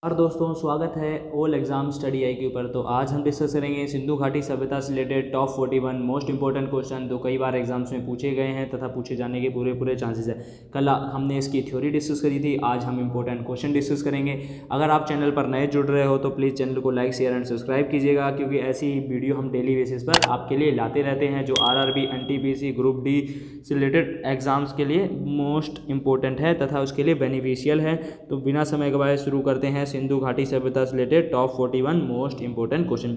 और दोस्तों स्वागत है ऑल एग्जाम स्टडी आई के ऊपर। तो आज हम डिस्कस करेंगे सिंधु घाटी सभ्यता से related top 41 most important question जो कई बार एग्जाम्स में पूछे गए हैं तथा पूछे जाने के पूरे चांसेस है। कल हमने इसकी थ्योरी डिस्कस करी थी, आज हम इंपॉर्टेंट क्वेश्चन डिस्कस करेंगे। अगर आप चैनल पर नए जुड़ रहे हो तो प्लीज़ चैनल को लाइक शेयर एंड सब्सक्राइब कीजिएगा, क्योंकि ऐसी ही वीडियो हम डेली बेसिस पर आपके लिए लाते रहते हैं जो RRB NTPC ग्रुप डी से रिलेटेड एग्जाम्स के लिए मोस्ट इंपॉर्टेंट है तथा उसके लिए बेनिफिशियल है। तो बिना समय गवाए शुरू करते हैं सिंधु घाटी सभ्यता से related top 41 most important question.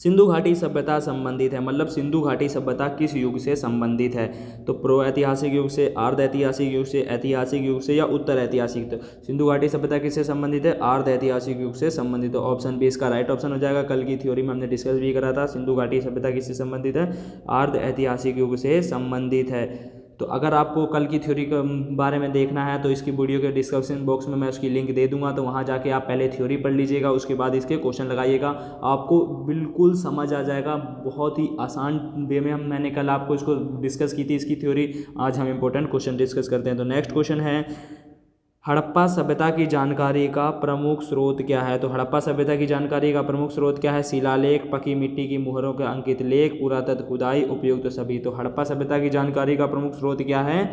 Sindhu घाटी सभ्यता संबंधित है, मतलब सिंधु घाटी सभ्यता किस युग से संबंधित है? तो प्रो ऐतिहासिक युग से, अर्ध ऐतिहासिक युग से, ऐतिहासिक युग से या उत्तर ऐतिहासिक। तो सिंधु घाटी सभ्यता किससे संबंधित है? अर्ध ऐतिहासिक युग से संबंधित। तो ऑप्शन बी इसका राइट ऑप्शन हो जाएगा। कल की थ्योरी में हमने डिस्कस भी करा था, सिंधु घाटी सभ्यता किससे संबंधित है? अर्ध ऐतिहासिक युग से संबंधित है। तो अगर आपको कल की थ्योरी के बारे में देखना है तो इसकी वीडियो के डिस्क्रिप्शन बॉक्स में मैं उसकी लिंक दे दूंगा, तो वहाँ जाके आप पहले थ्योरी पढ़ लीजिएगा, उसके बाद इसके क्वेश्चन लगाइएगा, आपको बिल्कुल समझ आ जाएगा। बहुत ही आसान वे में मैंने कल आपको इसको डिस्कस की थी इसकी थ्योरी। आज हम इंपॉर्टेंट क्वेश्चन डिस्कस करते हैं। तो नेक्स्ट क्वेश्चन है, हड़प्पा सभ्यता की जानकारी का प्रमुख स्रोत क्या है? तो हड़प्पा सभ्यता की जानकारी का प्रमुख स्रोत क्या है? शिलालेख, पकी मिट्टी की मुहरों के अंकित लेख, पुरातत्व खुदाई, उपयुक्त सभी। तो हड़प्पा सभ्यता की जानकारी का प्रमुख स्रोत क्या है?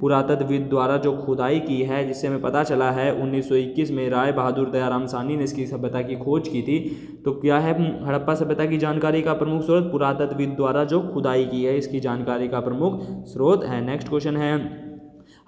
पुरातत्वविद द्वारा जो खुदाई की है, जिससे हमें पता चला है 1921 में राय बहादुर दयाराम साहनी ने इसकी सभ्यता की खोज की थी। तो क्या है हड़प्पा सभ्यता की जानकारी का प्रमुख स्रोत? पुरातत्वविद द्वारा जो खुदाई की है, इसकी जानकारी का प्रमुख स्रोत है। नेक्स्ट क्वेश्चन है,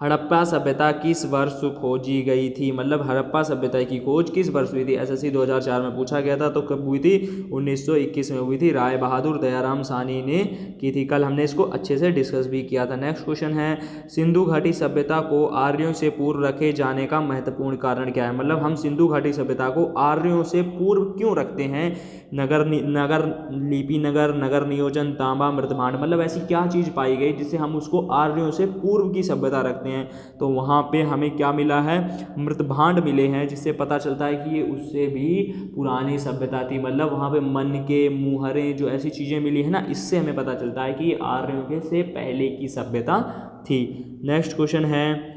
हड़प्पा सभ्यता किस वर्ष खोजी गई थी? मतलब हड़प्पा सभ्यता की खोज किस वर्ष हुई थी? SSC 2004 में पूछा गया था। तो कब हुई थी? 1921 में हुई थी। राय बहादुर दयाराम साहनी ने की थी। कल हमने इसको अच्छे से डिस्कस भी किया था। नेक्स्ट क्वेश्चन है, सिंधु घाटी सभ्यता को आर्यों से पूर्व रखे जाने का महत्वपूर्ण कारण क्या है? मतलब हम सिंधु घाटी सभ्यता को आर्यों से पूर्व क्यों रखते हैं? नगर लिपि नगर नियोजन, तांबा, मृतभांड, मतलब ऐसी क्या चीज़ पाई गई जिससे हम उसको आर्यों से पूर्व की सभ्यता रखते हैं? तो वहाँ पे हमें क्या मिला है? मृतभांड मिले हैं, जिससे पता चलता है कि ये उससे भी पुरानी सभ्यता थी। मतलब वहाँ पे मन के मुहरें जो ऐसी चीज़ें मिली है ना, इससे हमें पता चलता है कि ये आर्यों के से पहले की सभ्यता थी। नेक्स्ट क्वेश्चन है,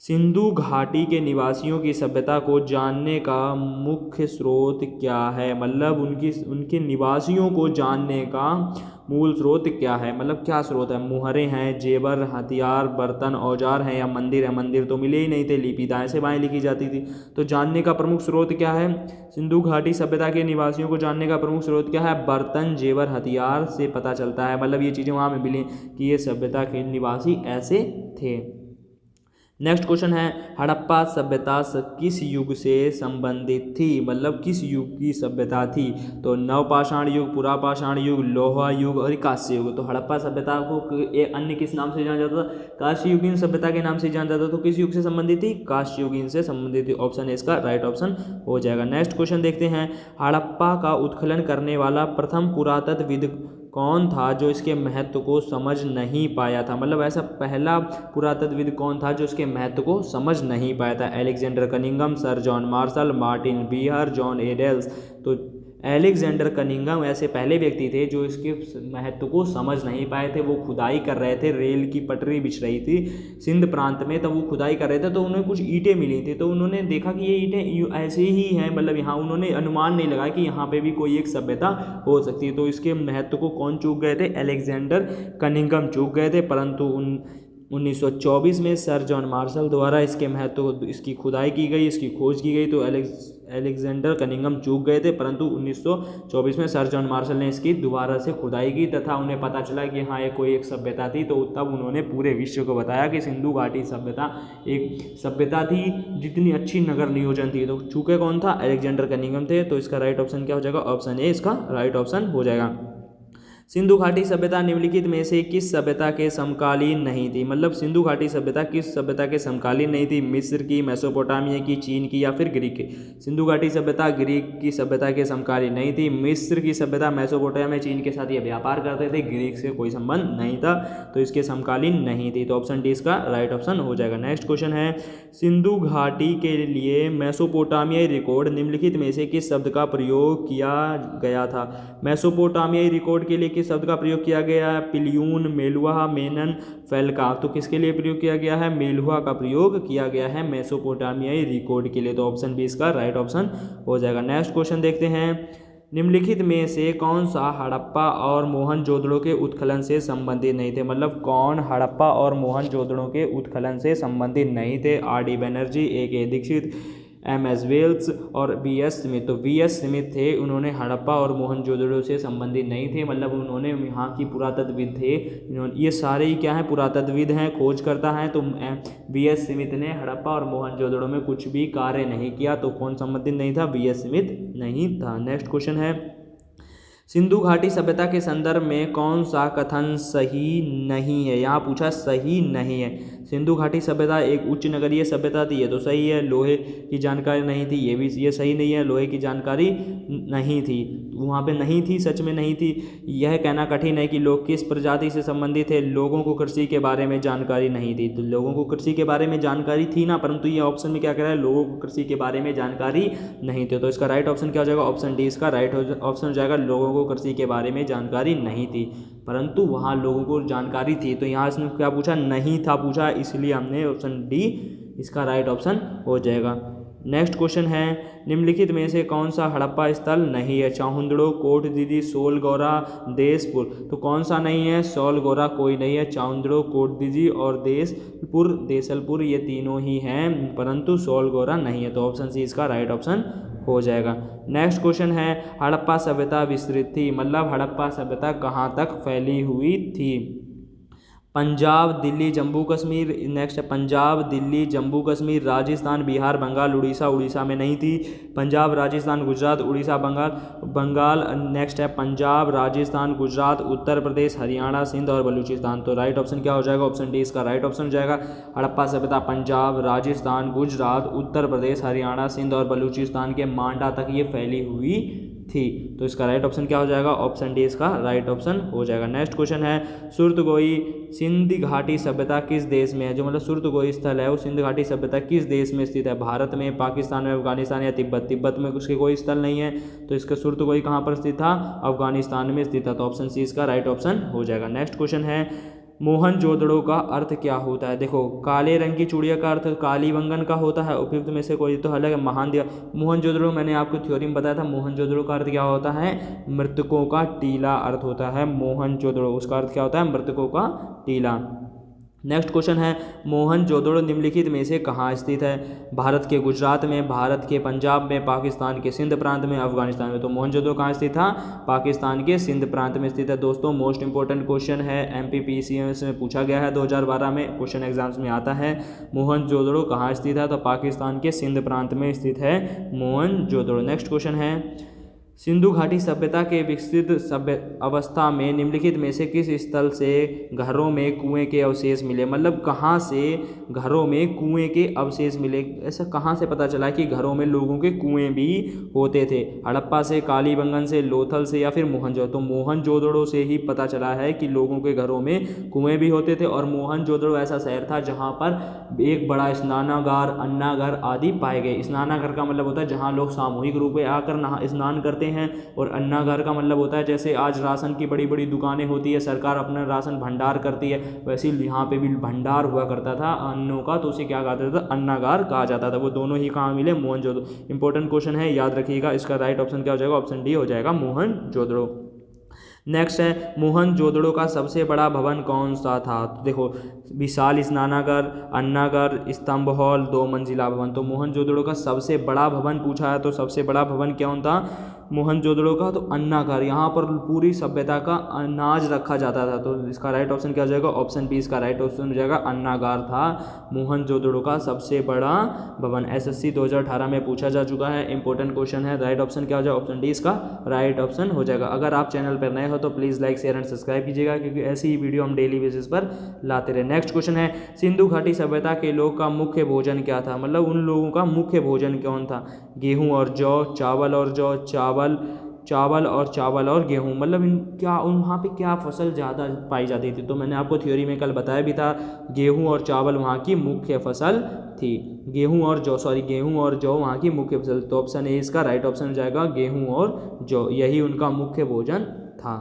सिंधु घाटी के निवासियों की सभ्यता को जानने का मुख्य स्रोत क्या है? मतलब उनके निवासियों को जानने का मूल स्रोत क्या है? मतलब क्या स्रोत है? मुहरें हैं, जेवर, हथियार, बर्तन, औजार हैं या मंदिर है? मंदिर तो मिले ही नहीं थे, लिपि दाएं से बाएं लिखी जाती थी। तो जानने का प्रमुख स्रोत क्या है? सिंधु घाटी सभ्यता के निवासियों को जानने का प्रमुख स्रोत क्या है? बर्तन, जेवर, हथियार से पता चलता है। मतलब ये चीज़ें वहाँ में मिली कि ये सभ्यता के निवासी ऐसे थे। नेक्स्ट क्वेश्चन है, हड़प्पा सभ्यता किस युग से संबंधित थी? मतलब किस युग की सभ्यता थी? तो नवपाषाण युग, पुरापाषाण युग, लोहा युग और कांस्य युग। तो हड़प्पा सभ्यता को एक अन्य किस नाम से जाना जाता था? कांस्य युगीन सभ्यता के नाम से जाना जाता था। तो किस युग से संबंधित थी? कांस्य युगीन से संबंधित थी। ऑप्शन है इसका राइट ऑप्शन हो जाएगा। नेक्स्ट क्वेश्चन देखते हैं, हड़प्पा का उत्खनन करने वाला प्रथम पुरातत्वविद कौन था जो इसके महत्व को समझ नहीं पाया था? मतलब ऐसा पहला पुरातत्वविद कौन था जो इसके महत्व को समझ नहीं पाया था? Alexander Cunningham, sir John Marshall, Martin बीहर, जॉन एडेल्स। तो अलेक्जेंडर कनिंघम ऐसे पहले व्यक्ति थे जो इसके महत्व को समझ नहीं पाए थे। वो खुदाई कर रहे थे, रेल की पटरी बिछ रही थी सिंध प्रांत में, तब वो खुदाई कर रहे थे, तो उन्हें कुछ ईंटें मिली थी। तो उन्होंने देखा कि ये ईंटें ऐसे ही हैं, मतलब यहाँ उन्होंने अनुमान नहीं लगाया कि यहाँ पे भी कोई एक सभ्यता हो सकती है। तो इसके महत्व को कौन चूक गए थे? अलेक्जेंडर कनिंघम चूक गए थे। परंतु 1924 में सर जॉन मार्शल द्वारा इसके महत्व इसकी खुदाई की गई, इसकी खोज की गई। तो अलेक्जेंडर कनिंघम चूक गए थे, परंतु 1924 में सर जॉन मार्शल ने इसकी दोबारा से खुदाई की तथा उन्हें पता चला कि हाँ ये कोई एक सभ्यता थी। तो तब उन्होंने पूरे विश्व को बताया कि सिंधु घाटी सभ्यता एक सभ्यता थी जितनी अच्छी नगर नियोजन थी। तो चूके कौन था? अलेक्जेंडर कनिंघम थे। तो इसका राइट ऑप्शन क्या हो जाएगा? ऑप्शन ए इसका राइट ऑप्शन हो जाएगा। सिंधु घाटी सभ्यता निम्नलिखित में से किस सभ्यता के समकालीन नहीं थी? मतलब सिंधु घाटी सभ्यता किस सभ्यता के समकालीन नहीं थी? मिस्र की, मेसोपोटामिया की, चीन की या फिर ग्रीक की? सिंधु घाटी सभ्यता ग्रीक की सभ्यता के समकालीन नहीं थी। मिस्र की सभ्यता मेसोपोटामिया, चीन के साथ ये व्यापार करते थे, ग्रीक से कोई संबंध नहीं था, तो इसके समकालीन नहीं थी। तो ऑप्शन डी इसका राइट ऑप्शन हो जाएगा। नेक्स्ट क्वेश्चन है, सिंधु घाटी के लिए मेसोपोटामियाई रिकॉर्ड निम्नलिखित में से किस शब्द का प्रयोग किया गया था? मेसोपोटामियाई रिकॉर्ड के लिए किस शब्द का प्रयोग किया गया है? पिल्यून, मेलुहा, मेनन, फैल्का। तो किसके लिए प्रयोग किया गया है? मेलुहा का प्रयोग किया गया है मेसोपोटामियाई रिकॉर्ड के लिए। तो ऑप्शन बी इसका राइट ऑप्शन हो जाएगा। नेक्स्ट क्वेश्चन देखते हैं, निम्नलिखित में से कौन सा हड़प्पा और मोहनजोदड़ो के उत्खनन से संबंधित नहीं थे? मतलब कौन हड़प्पा और मोहनजोदड़ो के उत्खनन से संबंधित नहीं थे? आर डी बनर्जी, ए के दीक्षित, एम एस वेल्स और बी एस स्मिथ। तो बी एस स्मिथ थे, उन्होंने हड़प्पा और मोहनजोदड़ो से संबंधित नहीं थे, मतलब उन्होंने यहाँ की पुरातत्वविद थे, ये सारे ही क्या है पुरातत्वविद हैं, खोजकर्ता हैं। तो बी एस स्मिथ ने हड़प्पा और मोहनजोदड़ो में कुछ भी कार्य नहीं किया। तो कौन संबंधित नहीं था? बी एस स्मिथ नहीं था। नेक्स्ट क्वेश्चन है, सिंधु घाटी सभ्यता के संदर्भ में कौन सा कथन सही नहीं है? यहाँ पूछा सही नहीं है। सिंधु घाटी सभ्यता एक उच्च नगरीय सभ्यता थी, ये तो सही है। लोहे की जानकारी नहीं थी, ये सही नहीं है। लोहे की जानकारी नहीं थी, वहाँ पे नहीं थी, सच में नहीं थी। यह कहना कठिन है कि लोग किस प्रजाति से संबंधित थे। लोगों को कृषि के बारे में जानकारी नहीं थी। तो लोगों को कृषि के बारे में जानकारी थी ना, परंतु ये ऑप्शन में क्या कह रहा है? लोगों को कृषि के बारे में जानकारी नहीं थी। तो इसका राइट ऑप्शन क्या हो जाएगा? ऑप्शन डी इसका राइट ऑप्शन हो जाएगा। लोगों को कृषि के बारे में जानकारी नहीं थी, परंतु वहाँ लोगों को जानकारी थी। तो यहाँ इसने क्या पूछा? नहीं था पूछा, इसलिए हमने ऑप्शन डी इसका राइट ऑप्शन हो जाएगा। नेक्स्ट क्वेश्चन है, निम्नलिखित में से कौन सा हड़प्पा स्थल नहीं है? चाहुंदड़ो, कोट दीदी, सोलगोरा, देसपुर। तो कौन सा नहीं है? सोलगोरा कोई नहीं है। चाहुंदड़ो, कोट दीदी और देसलपुर ये तीनों ही हैं, परंतु सोलगोरा नहीं है। तो ऑप्शन सी इसका राइट ऑप्शन हो जाएगा। नेक्स्ट क्वेश्चन है, हड़प्पा सभ्यता विस्तृत थी, मतलब हड़प्पा सभ्यता कहाँ तक फैली हुई थी? पंजाब, दिल्ली, जम्मू कश्मीर। नेक्स्ट है पंजाब, दिल्ली, जम्मू कश्मीर, राजस्थान, बिहार, बंगाल, उड़ीसा। उड़ीसा में नहीं थी। पंजाब, राजस्थान, गुजरात, उड़ीसा, बंगाल। नेक्स्ट है पंजाब, राजस्थान, गुजरात, उत्तर प्रदेश, हरियाणा, सिंध और बलूचिस्तान। तो राइट ऑप्शन क्या हो जाएगा? ऑप्शन डी इसका राइट ऑप्शन हो जाएगा। हड़प्पा सभ्यता पंजाब, राजस्थान, गुजरात, उत्तर प्रदेश, हरियाणा, सिंध और बलूचिस्तान के मांडा तक ये फैली हुई थी। तो इसका राइट ऑप्शन क्या हो जाएगा? ऑप्शन डी इसका राइट ऑप्शन हो जाएगा। नेक्स्ट क्वेश्चन है, सुरतगोई सिंध घाटी सभ्यता किस देश में है? जो मतलब सुरतगोई स्थल है वो सिंध घाटी सभ्यता किस देश में स्थित है? भारत में, पाकिस्तान में, अफगानिस्तान या तिब्बत? तिब्बत में उसके कोई स्थल नहीं है, तो इसका सुरतगोई कहाँ पर स्थित था? अफगानिस्तान में स्थित था। तो ऑप्शन सी इसका राइट ऑप्शन हो जाएगा। नेक्स्ट क्वेश्चन है, मोहनजोदड़ो का अर्थ क्या होता है? देखो, काले रंग की चूड़िया का अर्थ कालीबंगन का होता है। उपयुक्त में से कोई तो अलग है? महान दिया मोहनजोदड़ो, मैंने आपको थ्योरी में बताया था। मोहनजोदड़ो का अर्थ क्या होता है? मृतकों का टीला अर्थ होता है मोहनजोदड़ो, उसका अर्थ क्या होता है? मृतकों का टीला। नेक्स्ट क्वेश्चन है, मोहनजोदड़ो निम्नलिखित में से कहाँ स्थित है? भारत के गुजरात में, भारत के पंजाब में, पाकिस्तान के सिंध प्रांत में, अफगानिस्तान में। तो मोहनजोदड़ो कहाँ स्थित था? पाकिस्तान के सिंध प्रांत में स्थित है। दोस्तों मोस्ट इंपॉर्टेंट क्वेश्चन है, MPPCMS में पूछा गया है 2012 में, क्वेश्चन एग्जाम्स में आता है। मोहनजोदड़ो कहाँ स्थित है? तो पाकिस्तान के सिंध प्रांत में स्थित है मोहनजोदड़ो। नेक्स्ट क्वेश्चन है, सिंधु घाटी सभ्यता के विकसित सभ्य अवस्था में निम्नलिखित में से किस स्थल से घरों में कुएं के अवशेष मिले? मतलब कहाँ से घरों में कुएं के अवशेष मिले? ऐसा कहाँ से पता चला कि घरों में लोगों के कुएं भी होते थे? हड़प्पा से, कालीबंगन से, लोथल से या फिर मोहनजोदड़ो? तो मोहनजोदड़ो से ही पता चला है कि लोगों के घरों में कुएं भी होते थे। और मोहनजोदड़ो ऐसा शहर था जहाँ पर एक बड़ा स्नानागार, अन्नागार आदि पाए गए। स्नानागार का मतलब होता है जहाँ लोग सामूहिक रूप में आकर स्नान करते हैं, और अन्नागार का मतलब होता है जैसे आज राशन की बड़ी बड़ी दुकानें होती है, सरकार अपना राशन भंडार करती है, वैसे यहाँ पे भी भंडार हुआ करता था अन्नों का, तो उसे क्या कहते थे? अन्नागार कहा जाता था। वो दोनों ही कहाँ मिले? मोहनजोदड़ो। इंपॉर्टेंट क्वेश्चन है, याद रखिएगा। इसका राइट ऑप्शन क्या हो जाएगा? ऑप्शन डी हो जाएगा, मोहनजोदड़ो। नेक्स्ट है, मोहनजोदड़ो का सबसे बड़ा भवन कौन सा था? तो देखो, विशाल स्नानागार, अन्नागार, स्तंभ हॉल, 2 मंजिला भवन। तो मोहनजोदड़ो का सबसे बड़ा भवन पूछा है, तो सबसे बड़ा भवन कौन था मोहनजोदड़ो का? तो अन्नागार। यहाँ पर पूरी सभ्यता का अनाज रखा जाता था। तो इसका राइट ऑप्शन क्या हो जाएगा? ऑप्शन बी इसका राइट ऑप्शन हो जाएगा। अन्नागार था मोहनजोदड़ो का सबसे बड़ा भवन। SSC 2018 में पूछा जा चुका है, इंपॉर्टेंट क्वेश्चन है। राइट ऑप्शन क्या हो जाएगा? ऑप्शन डी इसका राइट ऑप्शन हो जाएगा। अगर आप चैनल पर नए हो तो please like, share and subscribe कीजिएगा, क्योंकि ऐसी ही वीडियो हम डेली बेसिस पर लाते रहे। नेक्स्ट क्वेश्चन है, सिंधु घाटी सभ्यता के लोग का मुख्य भोजन क्या था? मतलब उन लोगों का मुख्य भोजन कौन था? गेहूं और जौ, चावल और जौ, चावल और गेहूं। मतलब वहाँ पे क्या फसल ज़्यादा पाई जाती थी? तो मैंने आपको थ्योरी में कल बताया भी था, गेहूं और चावल वहाँ की मुख्य फसल थी। गेहूं और जौ वहाँ की मुख्य फसल। तो ऑप्शन ए इसका राइट ऑप्शन हो जाएगा, गेहूं और जौ, यही उनका मुख्य भोजन था।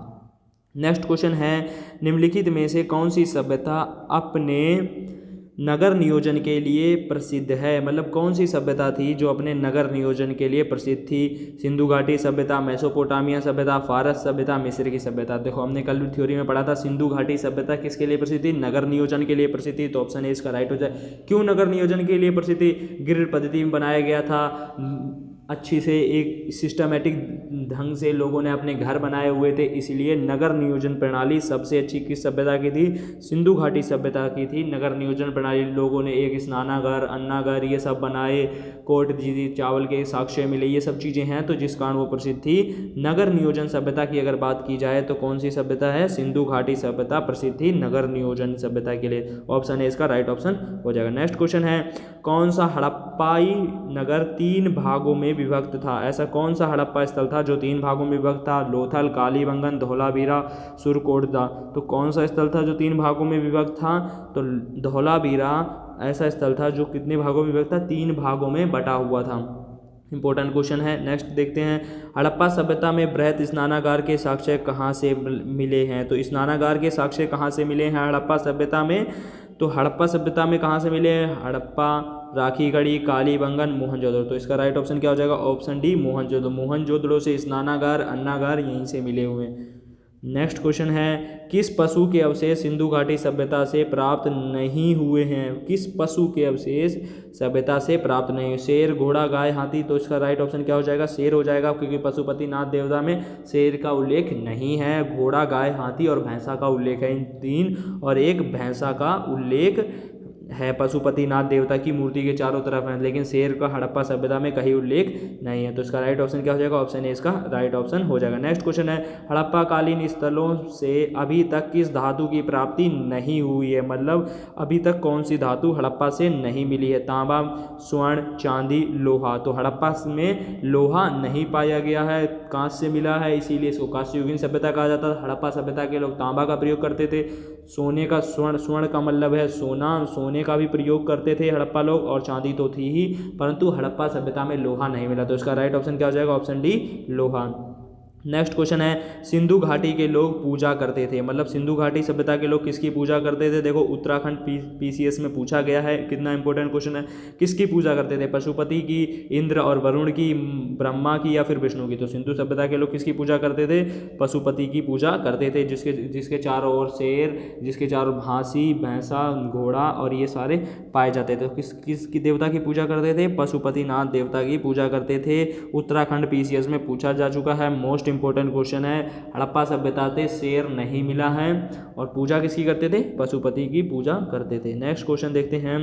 नेक्स्ट क्वेश्चन है, निम्नलिखित में से कौन सी सभ्यता अपने नगर नियोजन के लिए प्रसिद्ध है। मतलब कौन सी सभ्यता थी जो अपने नगर नियोजन के लिए प्रसिद्ध थी। सिंधु घाटी सभ्यता, मेसोपोटामिया सभ्यता, फारस सभ्यता, मिस्र की सभ्यता। देखो हमने कल थ्योरी में पढ़ा था सिंधु घाटी सभ्यता किसके लिए प्रसिद्ध थी, नगर नियोजन के लिए प्रसिद्ध थी। तो ऑप्शन ए इसका राइट हो जाए। क्यों नगर नियोजन के लिए प्रसिद्ध थी, ग्रिड पद्धति में बनाया गया था, अच्छी से एक सिस्टमेटिक ढंग से लोगों ने अपने घर बनाए हुए थे, इसलिए नगर नियोजन प्रणाली सबसे अच्छी किस सभ्यता की थी, सिंधु घाटी सभ्यता की थी। नगर नियोजन प्रणाली लोगों ने एक स्नानागार, अन्नागार ये सब बनाए, कोर्ट जी चावल के साक्ष्य मिले, ये सब चीज़ें हैं, तो जिस कारण वो प्रसिद्ध थी। नगर नियोजन सभ्यता की अगर बात की जाए तो कौन सी सभ्यता है, सिंधु घाटी सभ्यता प्रसिद्ध थी नगर नियोजन सभ्यता के लिए। ऑप्शन है इसका राइट ऑप्शन हो जाएगा। नेक्स्ट क्वेश्चन है, कौन सा हड़प्पाई नगर 3 भागों में विभक्त था। ऐसा कौन सा हड़प्पा स्थल था जो 3 भागों में विभक्त था, लोथल, कालीबंगन, धौलावीरा, सुरकोटदा। तो कौन सा स्थल था जो 3 भागों में विभक्त था, तो धौलावीरा ऐसा स्थल था जो कितने भागों में विभक्त था, 3 भागों में बटा हुआ था। इंपॉर्टेंट क्वेश्चन है। नेक्स्ट देखते हैं, हड़प्पा सभ्यता में बृहत स्नानागार के साक्ष्य कहाँ से मिले हैं। तो स्नानागार के साक्ष्य कहाँ से मिले हैं हड़प्पा सभ्यता में, तो हड़प्पा सभ्यता में कहाँ से मिले हैं, हड़प्पा, राखीगढ़ी, कालीबंगन, मोहनजोदड़ो। तो इसका राइट ऑप्शन क्या हो जाएगा, ऑप्शन डी मोहनजोदड़ो। मोहनजोदड़ो से स्नानागार, अन्नागार यहीं से मिले हुए हैं। नेक्स्ट क्वेश्चन है, किस पशु के अवशेष सिंधु घाटी सभ्यता से प्राप्त नहीं हुए हैं। किस पशु के अवशेष सभ्यता से प्राप्त नहीं हुए, शेर, घोड़ा, गाय, हाथी। तो इसका राइट ऑप्शन क्या हो जाएगा, शेर हो जाएगा, क्योंकि पशुपतिनाथ देवता में शेर का उल्लेख नहीं है। घोड़ा, गाय, हाथी और भैंसा का उल्लेख है, इन 3 और एक भैंसा का उल्लेख है पशुपतिनाथ देवता की मूर्ति के चारों तरफ है, लेकिन शेर का हड़प्पा सभ्यता में कहीं उल्लेख नहीं है। तो इसका राइट ऑप्शन क्या हो जाएगा, ऑप्शन ए इसका राइट ऑप्शन हो जाएगा। नेक्स्ट क्वेश्चन है, हड़प्पा कालीन स्थलों से अभी तक किस धातु की प्राप्ति नहीं हुई है। मतलब अभी तक कौन सी धातु हड़प्पा से नहीं मिली है, तांबा, स्वर्ण, चांदी, लोहा। तो हड़प्पा में लोहा नहीं पाया गया है, कांस्य से मिला है, इसीलिए इसको कांस्ययुगीन सभ्यता कहा जाता था। हड़प्पा सभ्यता के लोग तांबा का प्रयोग करते थे, सोने का, स्वर्ण का मतलब है सोना, सोने का भी प्रयोग करते थे हड़प्पा लोग, और चांदी तो थी ही, परंतु हड़प्पा सभ्यता में लोहा नहीं मिला। तो इसका राइट ऑप्शन क्या हो जाएगा, ऑप्शन डी लोहा। नेक्स्ट क्वेश्चन है, सिंधु घाटी के लोग पूजा करते थे। मतलब सिंधु घाटी सभ्यता के लोग किसकी पूजा करते थे। देखो उत्तराखंड पीसीएस में पूछा गया है, कितना इंपॉर्टेंट क्वेश्चन है। किसकी पूजा करते थे, पशुपति की, इंद्र और वरुण की, ब्रह्मा की या फिर विष्णु की। तो सिंधु सभ्यता के लोग किसकी पूजा करते थे, पशुपति की पूजा करते थे, जिसके चारों ओर शेर, जिसके चारों हाथी, भैंसा, घोड़ा और ये सारे पाए जाते थे। किसकी देवता की पूजा करते थे, पशुपतिनाथ देवता की पूजा करते थे। उत्तराखंड पीसीएस में पूछा जा चुका है, मोस्ट इंपॉर्टेंट क्वेश्चन है। हड़प्पा सभ्यता से शेर नहीं मिला है, और पूजा किसकी करते थे, पशुपति की पूजा करते थे। नेक्स्ट क्वेश्चन देखते हैं,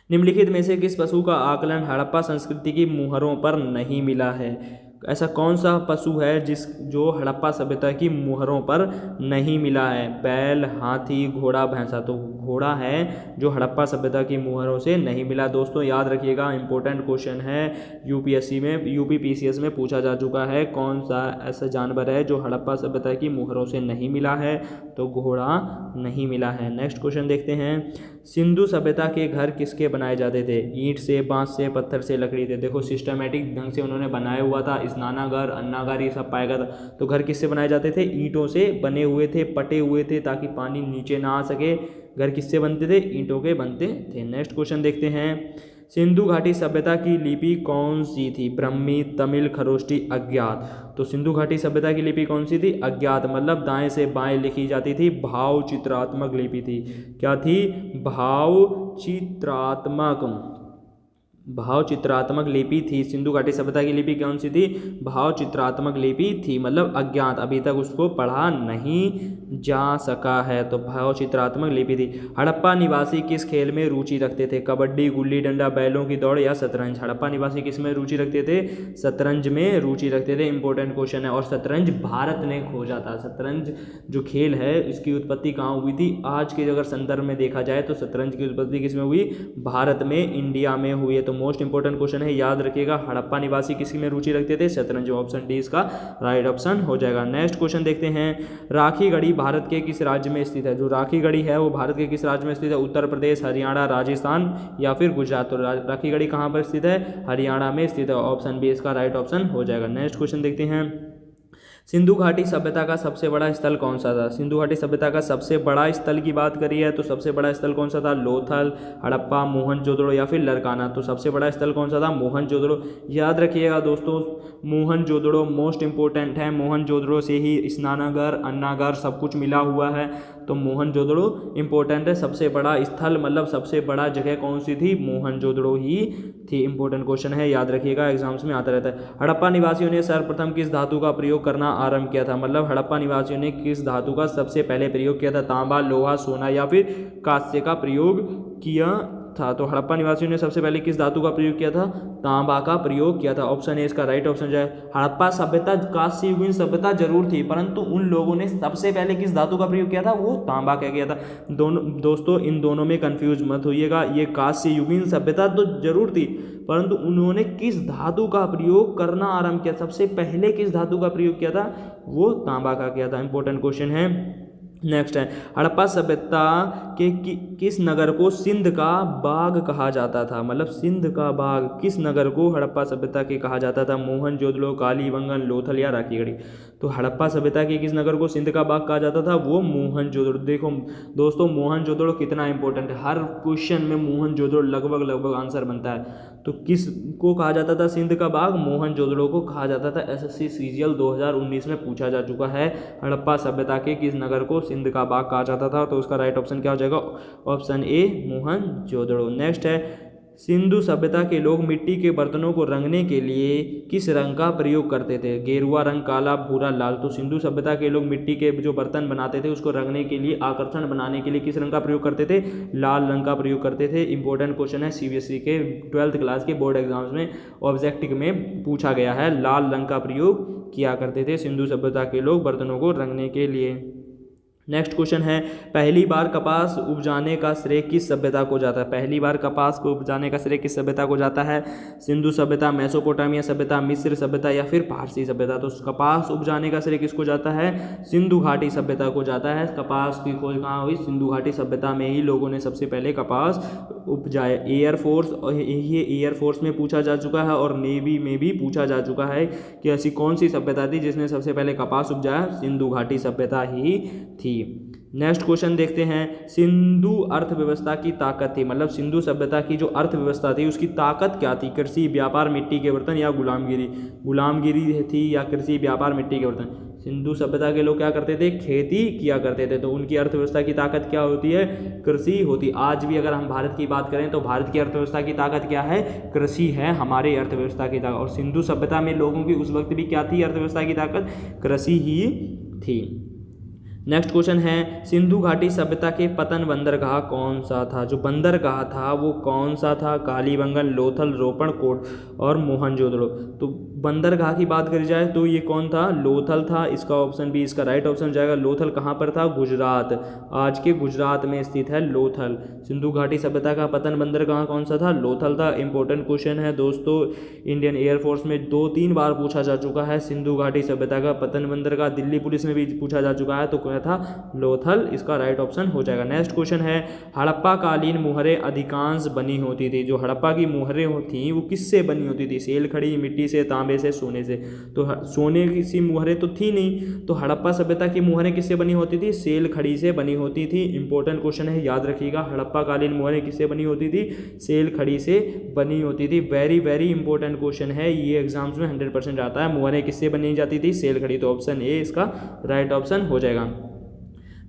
निम्नलिखित में से किस पशु का आकलन हड़प्पा संस्कृति की मुहरों पर नहीं मिला है। ऐसा कौन सा पशु है जो हड़प्पा सभ्यता की मुहरों पर नहीं मिला है, बैल, हाथी, घोड़ा, भैंसा। तो घोड़ा है जो हड़प्पा सभ्यता की मुहरों से नहीं मिला। दोस्तों याद रखिएगा, इंपॉर्टेंट क्वेश्चन है, यूपीएससी में, यूपी पीसीएस में पूछा जा चुका है, कौन सा ऐसा जानवर है जो हड़प्पा सभ्यता की मुहरों से नहीं मिला है, तो घोड़ा नहीं मिला है। नेक्स्ट क्वेश्चन देखते हैं, सिंधु सभ्यता के घर किसके बनाए जाते थे, ईंट से, बांस से, पत्थर से, लकड़ी से। देखो सिस्टमेटिक ढंग से उन्होंने बनाया हुआ था, स्नानागार, अन्नागार ये सब पाया गया था। तो घर किससे बनाए जाते थे, ईंटों से बने हुए थे, पटे हुए थे ताकि पानी नीचे ना आ सके। घर किससे बनते थे, ईंटों के बनते थे। नेक्स्ट क्वेश्चन देखते हैं, सिंधु घाटी सभ्यता की लिपि कौन सी थी, ब्रह्मी, तमिल, खरोष्टी, अज्ञात। तो सिंधु घाटी सभ्यता की लिपि कौन सी थी, अज्ञात, मतलब दाएं से बाएं लिखी जाती थी, भाव चित्रात्मक लिपि थी। क्या थी, भाव चित्रात्मक लिपि थी। सिंधु घाटी सभ्यता की लिपि कौन सी थी, भाव चित्रात्मक लिपि थी, मतलब अज्ञात, अभी तक उसको पढ़ा नहीं जा सका है, तो भाव चित्रात्मक लिपि थी। हड़प्पा निवासी किस खेल में रुचि रखते थे, कबड्डी, गुल्ली डंडा, बैलों की दौड़ या शतरंज। हड़प्पा निवासी किस में रुचि रखते थे, शतरंज में रुचि रखते थे। इंपॉर्टेंट क्वेश्चन है, और शतरंज भारत ने खोजा था। शतरंज जो खेल है इसकी उत्पत्ति कहाँ हुई थी, आज के अगर संदर्भ में देखा जाए तो शतरंज की उत्पत्ति किस में हुई, भारत में, इंडिया में हुई है। तो मोस्ट इंपॉर्टेंट क्वेश्चन है, याद रखिएगा, हड़प्पा निवासी किसी में रुचि रखते थे, शतरंज। ऑप्शन डी इसका राइट ऑप्शन हो जाएगा। नेक्स्ट क्वेश्चन देखते हैं, राखीगढ़ी भारत के किस राज्य में स्थित है। जो राखीगढ़ी है वो भारत के किस राज्य में स्थित है, उत्तर प्रदेश, हरियाणा, राजस्थान या फिर गुजरात। तो राखीगढ़ी कहाँ पर स्थित है, हरियाणा में स्थित है। ऑप्शन बी इसका राइट ऑप्शन हो जाएगा। नेक्स्ट क्वेश्चन देखते हैं, सिंधु घाटी सभ्यता का सबसे बड़ा स्थल कौन सा था? सिंधु घाटी सभ्यता का सबसे बड़ा स्थल की बात करी है तो सबसे बड़ा स्थल कौन सा था? लोथल, हड़प्पा, मोहनजोदड़ो या फिर लरकाना। तो सबसे बड़ा स्थल कौन सा था? मोहनजोदड़ो। याद रखिएगा दोस्तों, मोहनजोदड़ो मोस्ट इंपॉर्टेंट है। मोहनजोदड़ो से ही स्नानागार, अन्नागार सब कुछ मिला हुआ है, तो मोहनजोदड़ो इंपॉर्टेंट है। सबसे बड़ा स्थल मतलब सबसे बड़ा जगह कौन सी थी? मोहनजोदड़ो ही थी। इंपॉर्टेंट क्वेश्चन है, याद रखिएगा, एग्जाम्स में आता रहता है। हड़प्पा निवासियों ने सर्वप्रथम किस धातु का प्रयोग करना आरंभ किया था? मतलब हड़प्पा निवासियों ने किस धातु का सबसे पहले प्रयोग किया था? तांबा, लोहा, सोना या फिर कांस्य का प्रयोग किया था? तो हड़प्पा निवासियों ने सबसे पहले किस धातु का प्रयोग किया था? तांबा का प्रयोग किया था। ऑप्शन ए इसका राइट ऑप्शन जो है। हड़प्पा सभ्यता कांस्य युगीन सभ्यता जरूर थी, परंतु उन लोगों ने सबसे पहले किस धातु का प्रयोग किया था? वो तांबा का किया था। दोनों दोस्तों इन दोनों में कंफ्यूज मत होइएगा, ये कांस्य युगीन सभ्यता तो जरूर थी, परंतु उन्होंने किस धातु का प्रयोग करना आरंभ किया, सबसे पहले किस धातु का प्रयोग किया था? वो तांबा का किया था। इंपॉर्टेंट क्वेश्चन है। नेक्स्ट है, हड़प्पा सभ्यता के किस नगर को सिंध का बाग कहा जाता था? मतलब सिंध का बाग किस नगर को हड़प्पा सभ्यता के कहा जाता था? मोहनजोदड़ो, कालीबंगन, लोथल या राखीगढ़ी। तो हड़प्पा सभ्यता के किस नगर को सिंध का बाग कहा जाता था? वो मोहनजोदड़ो। देखो दोस्तों, मोहनजोदड़ो कितना इंपॉर्टेंट है, हर क्वेश्चन में मोहनजोदड़ो लगभग आंसर बनता है। तो किस को कहा जाता था सिंध का बाग? मोहनजोदड़ो को कहा जाता था। एसएससी सीजीएल 2019 में पूछा जा चुका है। हड़प्पा सभ्यता के किस नगर को सिंध का बाग कहा जाता था? तो उसका राइट ऑप्शन क्या हो जाएगा? Option A Mohenjodaro. नेक्स्ट है, सिंधु सभ्यता के लोग मिट्टी के बर्तनों को रंगने के लिए किस रंग का प्रयोग करते थे? गेरुआ रंग, काला, भूरा, लाल। तो सिंधु सभ्यता के लोग मिट्टी के जो बर्तन बनाते थे उसको रंगने के लिए, आकर्षण बनाने के लिए किस रंग का प्रयोग करते थे? लाल रंग का प्रयोग करते थे। इंपॉर्टेंट क्वेश्चन है, सीबीएसई के 12th क्लास के बोर्ड एग्जाम्स में ऑब्जेक्टिव में पूछा गया है। लाल रंग का प्रयोग किया करते थे सिंधु सभ्यता के लोग बर्तनों को रंगने के लिए। नेक्स्ट क्वेश्चन है, पहली बार कपास उपजाने का श्रेय किस सभ्यता को जाता है? पहली बार कपास को उपजाने का श्रेय किस सभ्यता को जाता है? सिंधु सभ्यता, मेसोपोटामिया सभ्यता, मिस्र सभ्यता या फिर पारसी सभ्यता। तो कपास उपजाने का श्रेय किसको जाता है? सिंधु घाटी सभ्यता को जाता है। कपास की खोज कहाँ हुई? सिंधु घाटी सभ्यता में ही लोगों ने सबसे पहले कपास उपजाया। एयरफोर्स, ये एयरफोर्स में पूछा जा चुका है और नेवी में भी पूछा जा चुका है कि ऐसी कौन सी सभ्यता थी जिसने सबसे पहले कपास उपजाया? सिंधु घाटी सभ्यता ही थी। नेक्स्ट क्वेश्चन देखते हैं, सिंधु अर्थव्यवस्था की ताकत थी, मतलब सिंधु सभ्यता की जो अर्थव्यवस्था थी उसकी ताकत क्या थी? कृषि, व्यापार, मिट्टी के बर्तन या गुलामगिरी? गुलामगिरी थी या कृषि, व्यापार, मिट्टी के बर्तन? सिंधु सभ्यता के लोग क्या करते थे? खेती किया करते थे, तो उनकी अर्थव्यवस्था की ताकत क्या होती है? कृषि होती। आज भी अगर हम भारत की बात करें तो भारत की अर्थव्यवस्था की ताकत क्या है? कृषि है हमारी अर्थव्यवस्था की ताकत। और सिंधु सभ्यता में लोगों की उस वक्त भी क्या थी अर्थव्यवस्था की ताकत? कृषि ही थी। नेक्स्ट क्वेश्चन है, सिंधु घाटी सभ्यता के पतन बंदरगाह कौन सा था? जो बंदरगाह था वो कौन सा था? कालीबंगन, लोथल, रोपण, कोट और मोहनजोदड़ो। तो बंदरगाह की बात करी जाए तो ये कौन था? लोथल था। इसका ऑप्शन बी इसका राइट ऑप्शन जाएगा। लोथल कहाँ पर था? गुजरात, आज के गुजरात में स्थित है लोथल। सिंधु घाटी सभ्यता का पतन बंदरगाह कौन सा था? लोथल था। इंपॉर्टेंट क्वेश्चन है दोस्तों, इंडियन एयरफोर्स में 2-3 बार पूछा जा चुका है सिंधु घाटी सभ्यता का पतन बंदरगाह। दिल्ली पुलिस में भी पूछा जा चुका है, तो था लोथल, इसका राइट ऑप्शन हो जाएगा। नेक्स्ट क्वेश्चन है, हड़प्पा कालीन मुहरें अधिकांश बनी होती थी। जो हड़प्पा की मुहरें थी वो किससे बनी होती थी? सेल खड़ी, मिट्टी से, तांबे से, सोने से। तो सोने की सी मुहरें तो थी नहीं, तो हड़प्पा सभ्यता की मुहरें किससे बनी होती थी? सेल खड़ी से बनी होती थी। इंपॉर्टेंट क्वेश्चन है, याद रखिएगा, हड़प्पा कालीन मुहरें किससे बनी होती थी? सेल खड़ी से बनी होती थी। वेरी वेरी इंपॉर्टेंट क्वेश्चन है, ये एग्जाम्स में 100% आता है। मुहरें किससे बनी जाती थी? सेल खड़ी। तो ऑप्शन ए इसका राइट ऑप्शन हो जाएगा।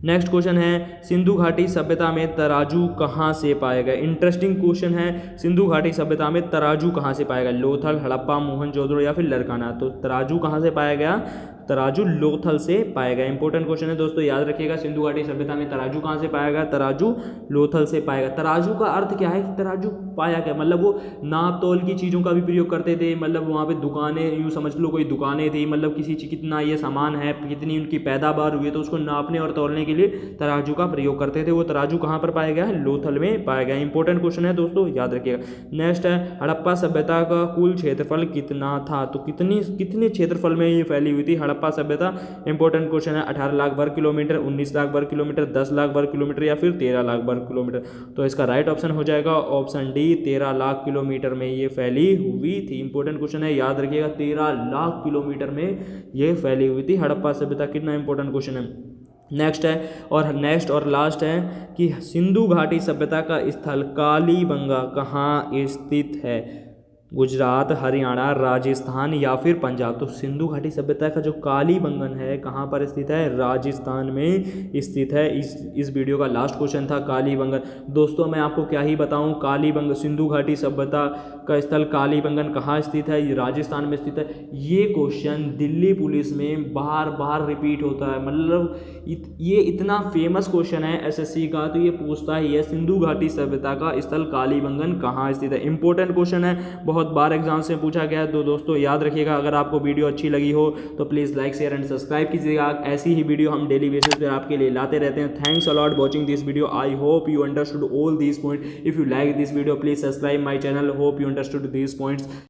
नेक्स्ट क्वेश्चन है, सिंधु घाटी सभ्यता में तराजू कहाँ से पाया गया? इंटरेस्टिंग क्वेश्चन है, सिंधु घाटी सभ्यता में तराजू कहाँ से पाया गया? लोथल, हड़प्पा, मोहनजोदड़ो या फिर लरकाना? तो तराजू कहाँ से पाया गया? तराजू लोथल से पाया गया। इंपॉर्टेंट क्वेश्चन है दोस्तों, याद रखिएगा, सिंधु घाटी सभ्यता में तराजू कहाँ से पाया गया? तराजू लोथल से पाया गया। तराजू का अर्थ क्या है? तराजू पाया गया मतलब वो नाप तोल की चीज़ों का भी प्रयोग करते थे। मतलब वहाँ पे दुकानें, यूँ समझ लो कोई दुकानें थी, मतलब किसी चीज़ कितना ये सामान है, कितनी उनकी पैदावार हुई है, तो उसको नापने और तोलने के लिए तराजू का प्रयोग करते थे। वो तराजू कहाँ पर पाया गया है? लोथल में पाया गया। इंपॉर्टेंट क्वेश्चन है दोस्तों, याद रखिएगा। नेक्स्ट है, हड़प्पा सभ्यता का कुल क्षेत्रफल कितना था? तो कितने क्षेत्रफल में ये फैली हुई थी? हड़प्पा हड़प्पा सभ्यता, इंपॉर्टेंट क्वेश्चन है। 18 लाख वर्ग किलोमीटर, 19 लाख वर्ग किलोमीटर, 10 लाख वर्ग किलोमीटर या फिर 13 लाख वर्ग किलोमीटर। तो इसका राइट ऑप्शन हो जाएगा ऑप्शन डी, 13 लाख किलोमीटर में ये फैली हुई थी। इंपॉर्टेंट क्वेश्चन है, याद रखिएगा 13 लाख किलोमीटर में ये फैली हुई थी हड़प्पा सभ्यता। कितना इंपॉर्टेंट क्वेश्चन है। नेक्स्ट और लास्ट है कि सिंधु घाटी सभ्यता का स्थल कालीबंगा कहाँ स्थित है। गुजरात, हरियाणा, राजस्थान या फिर पंजाब। तो सिंधु घाटी सभ्यता का जो कालीबंगन है कहाँ पर स्थित है, राजस्थान में स्थित है। इस वीडियो का लास्ट क्वेश्चन था कालीबंगन। दोस्तों मैं आपको क्या ही बताऊं, कालीबंगन सिंधु घाटी सभ्यता का स्थल कालीबंगन कहाँ स्थित है, राजस्थान में स्थित है। ये क्वेश्चन दिल्ली पुलिस में बार बार रिपीट होता है, मतलब ये इतना फेमस क्वेश्चन है एसएससी का, तो ये पूछता ही है सिंधु घाटी सभ्यता का स्थल कालीबंगन कहाँ स्थित है। इंपॉर्टेंट क्वेश्चन है, बहुत बार एग्जाम से पूछा गया है। तो दोस्तों याद रखिएगा, अगर आपको वीडियो अच्छी लगी हो तो please like share and subscribe कीजिएगा। ऐसी ही वीडियो हम डेली बेसिस पर आपके लिए लाते रहते हैं। Thanks a lot watching this video. I hope you understood all these point. If you like this video please subscribe my channel. Hope you understood these points.